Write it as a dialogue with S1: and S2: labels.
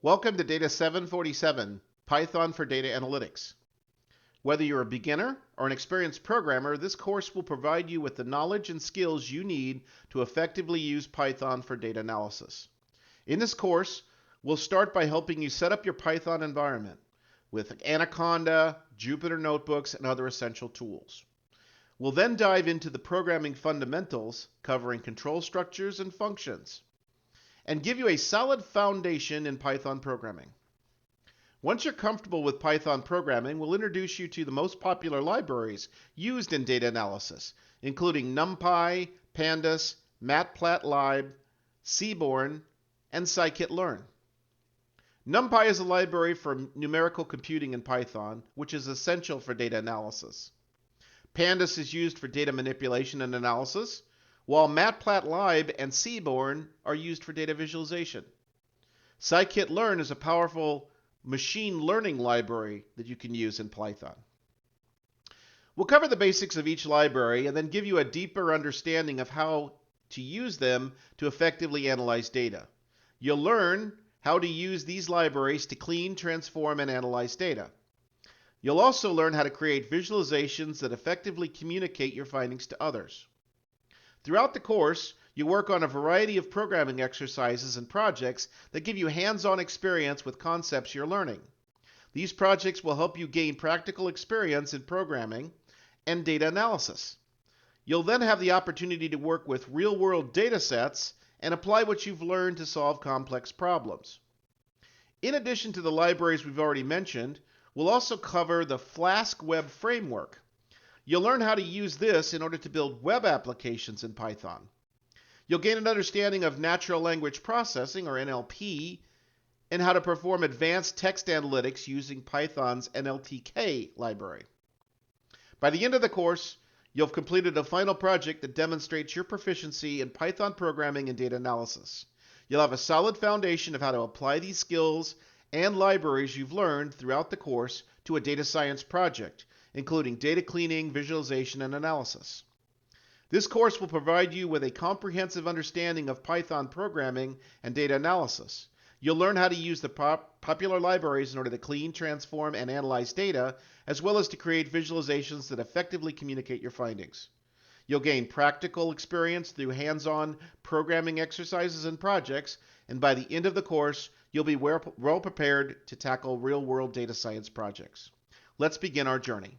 S1: Welcome to Data 747, Python for Data Analytics. Whether you're a beginner or an experienced programmer, this course will provide you with the knowledge and skills you need to effectively use Python for data analysis. In this course, we'll start by helping you set up your Python environment with Anaconda, Jupyter Notebooks, and other essential tools. We'll then dive into the programming fundamentals, covering control structures and functions, and give you a solid foundation in Python programming. Once you're comfortable with Python programming, we'll introduce you to the most popular libraries used in data analysis, including NumPy, Pandas, Matplotlib, Seaborn, and scikit-learn. NumPy is a library for numerical computing in Python, which is essential for data analysis. Pandas is used for data manipulation and analysis, while Matplotlib and Seaborn are used for data visualization. Scikit-learn is a powerful machine learning library that you can use in Python. We'll cover the basics of each library and then give you a deeper understanding of how to use them to effectively analyze data. You'll learn how to use these libraries to clean, transform, and analyze data. You'll also learn how to create visualizations that effectively communicate your findings to others. Throughout the course, you work on a variety of programming exercises and projects that give you hands-on experience with concepts you're learning. These projects will help you gain practical experience in programming and data analysis. You'll then have the opportunity to work with real-world data sets and apply what you've learned to solve complex problems. In addition to the libraries we've already mentioned, we'll also cover the Flask web framework. You'll learn how to use this in order to build web applications in Python. You'll gain an understanding of natural language processing, or NLP, and how to perform advanced text analytics using Python's NLTK library. By the end of the course, you'll have completed a final project that demonstrates your proficiency in Python programming and data analysis. You'll have a solid foundation of how to apply these skills and libraries you've learned throughout the course to a data science project, including data cleaning, visualization, and analysis. This course will provide you with a comprehensive understanding of Python programming and data analysis. You'll learn how to use the popular libraries in order to clean, transform, and analyze data, as well as to create visualizations that effectively communicate your findings. You'll gain practical experience through hands-on programming exercises and projects, and by the end of the course, you'll be well prepared to tackle real-world data science projects. Let's begin our journey.